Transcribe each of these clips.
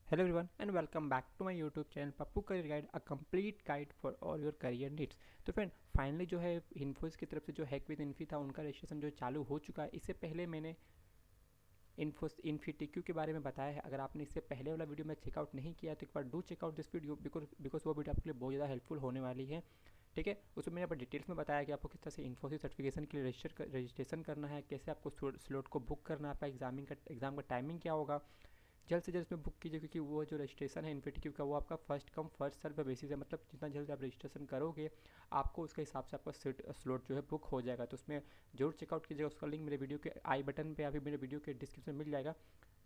Hello everyone and welcome back to my YouTube channel Pappu career guide, a complete guide for all your career needs. तो friend finally जो है इन्फोसिस की तरफ से जो हैक विद इन्फी था उनका रजिस्ट्रेशन जो चालू हो चुका है। इससे पहले मैंने infitq के बारे में बताया है। अगर आपने इससे पहले वाला वीडियो में चेकआउट नहीं किया तो एक बार do check out this video because वो वीडियो आपके लिए बहुत ज़्यादा हेल्पफुल होने वाली है। ठीक है, उसमें मैंने आपको डिटेल्स में बताया कि आपको किस तरह से इन्फोसिस सर्टिफिकेशन के लिए रजिस्ट्रेशन करना है, कैसे आपको स्लॉट को बुक करना है, आपका एग्जाम का टाइमिंग क्या होगा। जल्द से जल्द इसमें बुक कीजिए क्योंकि वो जो रजिस्ट्रेशन है इन्फिटq का वो आपका first come first serve basis है। मतलब जितना जल्द आप रजिस्ट्रेशन करोगे आपको उसके हिसाब से आपका सीट स्लॉट जो है बुक हो जाएगा। तो उसमें जरूर चेकआउट कीजिएगा। उसका लिंक मेरे वीडियो के आई बटन पे या फिर मेरे वीडियो के डिस्क्रिप्शन में मिल जाएगा,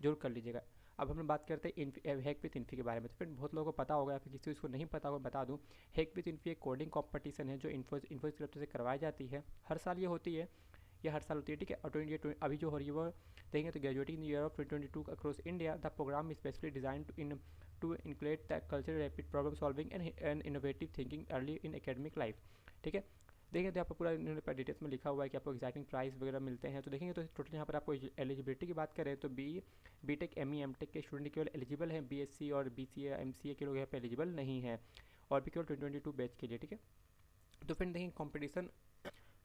जरूर कर लीजिएगा। अब हम बात करते हैं हैक विद इन्फी के बारे में। तो फिर बहुत लोगों को पता होगा या फिर किसी को नहीं पता होगा, बता दूं। हैक विद इन्फी एक कोडिंग कॉम्पिटिशन है जो इन्फोसिस की तरफ से करवाई जाती है। हर साल ये होती है, ये हर साल होती है। ठीक है, और अभी जो हो रही है वो देखेंगे तो graduating in year of 2022 across India. The programme specially design to include the culture rapid problem solving and innovative thinking early in academic life. ठीक है, देखेंगे तो आपको पूरा इन्होंने डिटेल्स में लिखा हुआ है कि आपको एक्साइटिंग प्राइस वगैरह मिलते हैं। तो देखेंगे तो टोटल यहाँ पर आपको एलिजिबिलिटी की बात करें तो B.Tech M.Tech के स्टूडेंट केवल एलिजिबल हैं। BSc और BCA MCA के लोग यहाँ पे एलिजिबल नहीं हैं, और भी केवल 2022 बैच के लिए। ठीक है, तो फिर देखेंगे कंपटीशन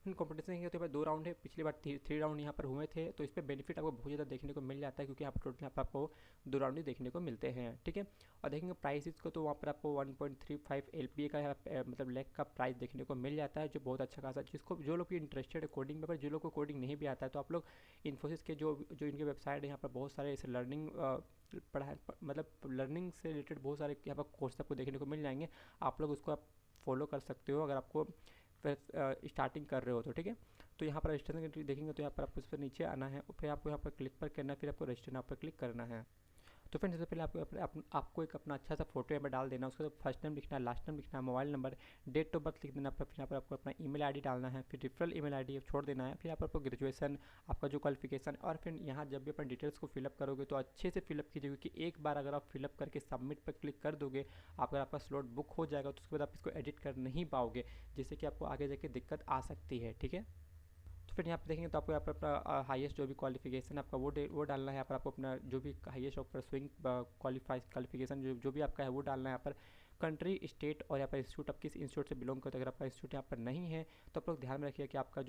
के बाद 2 राउंड है। पिछली बार 3 राउंड यहाँ पर हुए थे, तो इस पर बेनिफिट आपको बहुत ज़्यादा देखने को मिल जाता है क्योंकि यहाँ पर टोटल यहाँ पर आपको 2 राउंड ही देखने को मिलते हैं। ठीक है, और देखेंगे प्राइसेस को तो वहाँ पर आपको 1.35 LPA का मतलब लैख का प्राइस देखने को मिल जाता है, जो बहुत अच्छा खासा। जिसको जो लोग इंटरेस्टेड है कोडिंग में, पर जो लोग को कोडिंग नहीं भी आता है तो आप लोग इन्फोसिस के जो इनके वेबसाइट है यहाँ पर बहुत सारे ऐसे लर्निंग पढ़ाई मतलब लर्निंग से रिलेटेड बहुत सारे यहाँ पर कोर्स आपको देखने को मिल जाएंगे। आप लोग उसको आप फॉलो कर सकते हो अगर आपको फिर स्टार्टिंग कर रहे हो तो। ठीक है, तो यहाँ पर रजिस्ट्रेशन देखेंगे तो यहाँ पर आपको इस पर नीचे आना है, फिर आपको यहाँ पर क्लिक पर करना है, फिर आपको रजिस्टर पर क्लिक करना है। तो फ्रेंड्स सबसे पहले आपको एक अपना अच्छा सा फोटो यहाँ पर डाल देना। उसके बाद फर्स्ट नेम लिखना है, लास्ट नेम लिखना है, mobile number, date of birth लिख देना। फिर यहाँ पर आपको अपना ईमेल आईडी डालना है, फिर रेफरल ईमेल आईडी छोड़ देना है। फिर यहाँ पर आपको ग्रेजुएशन, आपका जो क्वालिफिकेशन, और फिर यहाँ जब भी अपना डिटेल्स को फिलअप करोगे तो अच्छे से फिलअप कीजिए क्योंकि एक बार अगर आप फिलअप करके सबमिट पर क्लिक कर दोगे, अगर आपका स्लॉट बुक हो जाएगा तो उसके बाद आप इसको एडिट कर नहीं पाओगे, जिससे कि आपको आगे जाके दिक्कत आ सकती है। ठीक है, तो फिर यहाँ पे देखेंगे तो आपको यहाँ पर अपना हाईएस्ट जो भी क्वालिफिकेशन आपका वो डालना है। यहाँ पर आपको अपना जो भी हाईएस्ट ऑफ परसुइंग क्वालिफिकेशन जो भी आपका है वो डालना है। यहाँ पर कंट्री, स्टेट और यहाँ पर इंस्टीट्यूट, आप किस इंस्टीट्यूट से बिलोंग करते हो। अगर आपका इंस्टीट्यूट यहाँ पर नहीं है तो आप लोग ध्यान में रखिए कि आपका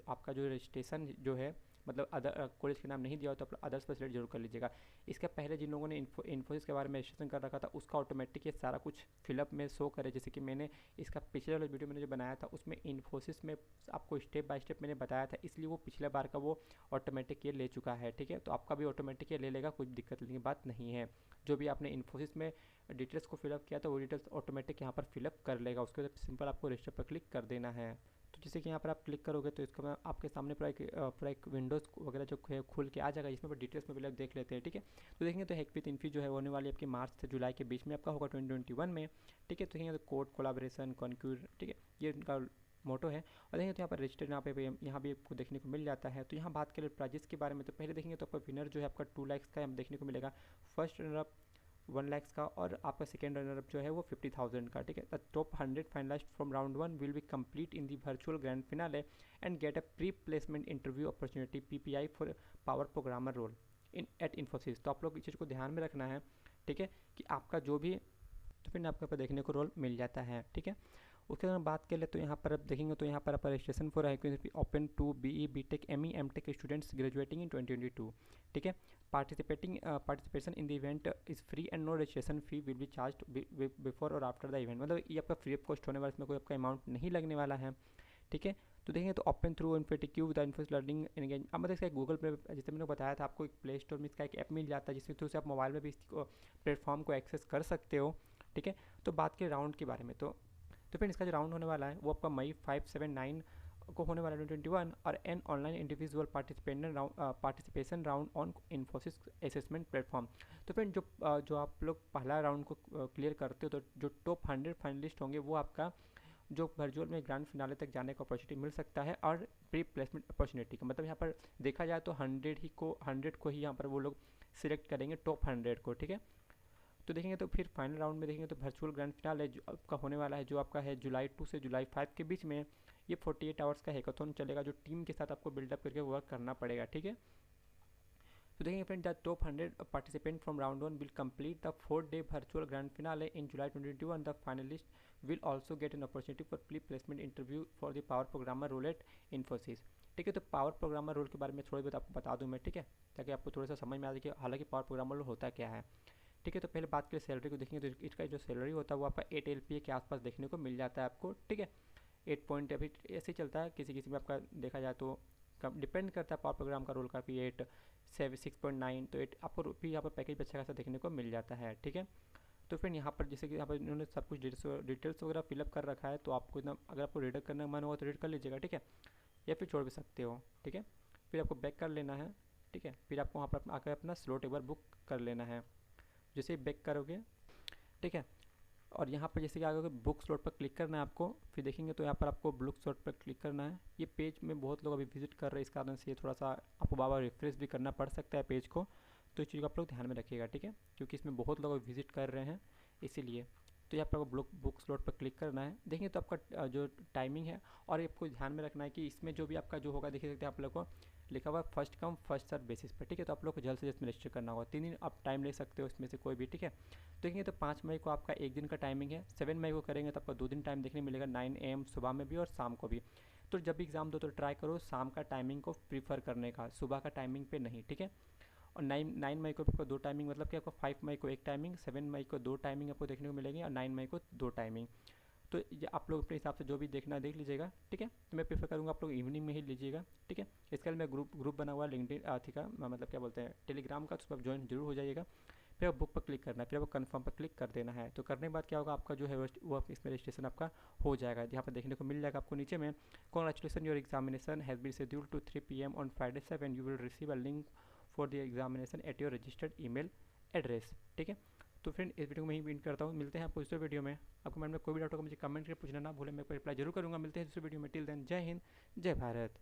आपका जो रजिस्ट्रेशन जो है मतलब अदर कॉलेज के नाम नहीं दिया हो तो आप अदर्स पर सिलेक्ट जरूर कर लीजिएगा। इसके पहले जिन लोगों ने इन्फोसिस के बारे में रजिस्ट्रेशन कर रखा था उसका ऑटोमेटिक ये सारा कुछ फिलअप में शो करे। जैसे कि मैंने इसका पिछले वाले वीडियो मैंने जो बनाया था उसमें इन्फोसिस में आपको स्टेप बाय स्टेप मैंने बताया था, इसलिए वो पिछले बार का वो ऑटोमेटिक ये ले चुका है। ठीक है, तो आपका भी ऑटोमेटिक ये ले लेगा, कुछ दिक्कत की बात नहीं है। जो भी आपने इन्फोसिस में डिटेल्स को फिलअप किया था वो डिटेल्स ऑटोमेटिक यहाँ पर फिलअप कर लेगा। उसके बाद सिंपल आपको रजिस्टर पर क्लिक कर देना है। तो जैसे कि यहाँ पर आप क्लिक करोगे तो इसका आपके सामने पूरा एक विंडोज़ वगैरह जो है खुल के आ जाएगा, जिसमें पर डिटेल्स में पहले देख लेते हैं। ठीक है, तो देखेंगे तो हैक विद इन्फी जो है होने वाली आपकी मार्च से जुलाई के बीच में आपका होगा 2021 में। ठीक है, तो देखेंगे तो कोड कोलाब्रेशन कॉन्क्यूर, ठीक है, ये उनका मोटो है। और देखेंगे तो यहाँ पर रजिस्टर यहाँ भी आपको देखने को मिल जाता है। तो यहाँ बात करें प्राइजेस के बारे में तो पहले देखेंगे तो आपका विनर जो है आपका 2 लाख का देखने को मिलेगा, फर्स्ट रनर अप 1 लाख का, और आपका सेकेंड रनर अप जो है वो 50,000 का। ठीक है, the top 100 finalist from round 1 will be complete in the virtual grand finale and get a pre placement interview opportunity PPI for power programmer role at Infosys. तो आप लोग इस चीज़ को ध्यान में रखना है। ठीक है, कि आपका जो भी तो फिर आपको देखने को रोल मिल जाता है। ठीक है, उसके बाद बात कर ले तो यहाँ पर आप देखेंगे तो यहाँ पर आप registration for open to B.Tech M.Tech students graduating in 2022। ठीक है, participation in the event is free and no registration fee will be charge before और आफ्टर द इवेंट। मतलब ये आपका फ्री ऑफ कॉस्ट होने वाला, इसमें कोई आपका अमाउंट नहीं लगने वाला है। ठीक है, तो देखेंगे तो open through infitq the Infosys learning engage. अब मतलब इसका गूगल पे जैसे मैंने बताया था आपको एक प्ले स्टोर में इसका एक ऐप मिल जाता है जिसके थ्रू से आप मोबाइल में भी इस प्लेटफॉर्म को एक्सेस कर सकते हो। ठीक है, तो बात करें राउंड के बारे में तो फिर इसका जो राउंड होने वाला है वो आपका मई 5-7-9 को होने वाला है 2021, और an online individual participation round on Infosys assessment platform. तो फिर जो आप लोग पहला राउंड को क्लियर करते हो तो जो टॉप 100 फाइनलिस्ट होंगे वो आपका जो वर्चुअल में ग्रैंड फिनाले तक जाने का अपॉर्चुनिटी मिल सकता है, और प्री प्लेसमेंट अपॉर्चुनिटी का मतलब यहाँ पर देखा जाए तो 100 को ही यहाँ पर वो लोग सिलेक्ट करेंगे, टॉप 100 को। ठीक है, तो देखेंगे तो फिर फाइनल राउंड में देखेंगे तो वर्चुअल ग्रैंड फिनाले जो आपका होने वाला है, जो आपका है जुलाई 2 से जुलाई 5 के बीच में। ये 48 आवर्स का हैकाथॉन चलेगा जो टीम के साथ आपको बिल्डअप करके वर्क करना पड़ेगा। ठीक है, तो देखेंगे friend, the top 100 participant from round 1 will complete the 4-day virtual grand finale in July 2021. The finalist will also get an opportunity for pre placement interview for the power programmer role at Infosys. ठीक है, तो power programmer role के बारे में थोड़ी बहुत आपको बता दूं मैं, ठीक है, ताकि आपको थोड़ा सा समझ में आ जाए कि हालांकि पावर प्रोग्रामर रोल होता क्या है. ठीक है, तो पहले बात करें सैलरी को देखेंगे, तो इसका जो सैलरी होता है वो आपका 8 LPA के आसपास देखने को मिल जाता है आपको. ठीक है, 8 पॉइंट अभी ऐसे ही चलता है, किसी किसी में आपका देखा जाए तो डिपेंड करता है पावर प्रोग्राम का रोल का भी 8 7 6.9, तो 8 आपको भी यहाँ पर पैकेज अच्छा खासा देखने को मिल जाता है. ठीक है, तो फिर यहाँ पर जैसे कि यहाँ पर इन्होंने सब कुछ डिटेल्स वगैरह फिलअप कर रखा है, तो आपको इतना अगर आपको रीड करने का मन होगा तो रीड कर लीजिएगा. ठीक है, या फिर छोड़ भी सकते हो. ठीक है, फिर आपको बैक कर लेना है. ठीक है, फिर आपको वहाँ पर आकर अपना स्लॉट एक बार बुक कर लेना है. जैसे ही बैक करोगे, ठीक है, और यहाँ पर जैसे कि आगे बुक स्लॉट पर क्लिक करना है आपको, फिर देखेंगे तो यहाँ पर आपको बुक स्लॉट पर क्लिक करना है. ये पेज में बहुत लोग अभी विजिट कर रहे हैं, इस कारण से ये थोड़ा सा आपको बार बार रिफ्रेश भी करना पड़ सकता है पेज को, तो इस चीज़ को आप लोग ध्यान में रखिएगा. ठीक है, क्योंकि इसमें बहुत लोग विजिट कर रहे हैं इसीलिए. तो यहाँ पर आपको बुक स्लॉट पर क्लिक करना है. देखेंगे तो आपका जो टाइमिंग है, और आपको ध्यान में रखना है कि इसमें जो भी आपका जो होगा, देख सकते हैं आप लोग को लिखा हुआ first come first serve basis पर. ठीक है, तो आप लोग को जल्द से जल्द रजिस्टर करना होगा. 3 दिन आप टाइम ले सकते हो इसमें से कोई भी. ठीक है, देखेंगे तो 5 मई को आपका 1 दिन का टाइमिंग है. 7 मई को करेंगे तो आपका 2 दिन टाइम देखने मिलेगा, 9 AM सुबह में भी और शाम को भी. तो जब भी एग्जाम दो तो ट्राई करो शाम का टाइमिंग को प्रीफर करने का, सुबह का टाइमिंग पे नहीं. ठीक है, और 9 मई को आपको 2 टाइमिंग, मतलब कि आपको 5 मई को 1 टाइमिंग, 7 मई को 2 टाइमिंग आपको देखने को मिलेगी, और 9 मई को 2 टाइमिंग. तो ये आप लोग अपने हिसाब से जो भी देखना देख लीजिएगा. ठीक है, तो मैं प्रेफर करूँगा आप लोग इवनिंग में ही लीजिएगा. ठीक है, इसके लिए मैं ग्रुप बना हुआ लिंक्डइन आथी का, मतलब क्या बोलते हैं, टेलीग्राम का, तो उस पर ज्वाइन जरूर हो जाइएगा. फिर आप बुक पर क्लिक करना है, फिर आपको कन्फर्म पर क्लिक कर देना है. तो करने के बाद क्या होगा, आपका जो है वो इसमें रजिस्ट्रेशन आपका हो जाएगा. यहाँ पर देखने को मिल जाएगा आपको नीचे में, congratulation your examination has been scheduled to 3 PM on Friday 7. You will receive a link for the examination at your registered email address. ठीक है, तो फ्रेंड इस वीडियो को मैं ही एंड करता हूँ. मिलते हैं आपको दूसरे वीडियो में. आपको मन में कोई भी डाउट होगा मुझे कमेंट करके पूछना ना भूलें, मैं रिप्लाई जरूर करूँगा. मिलते हैं दूसरे वीडियो में. टिल देन, जय हिंद, जय भारत.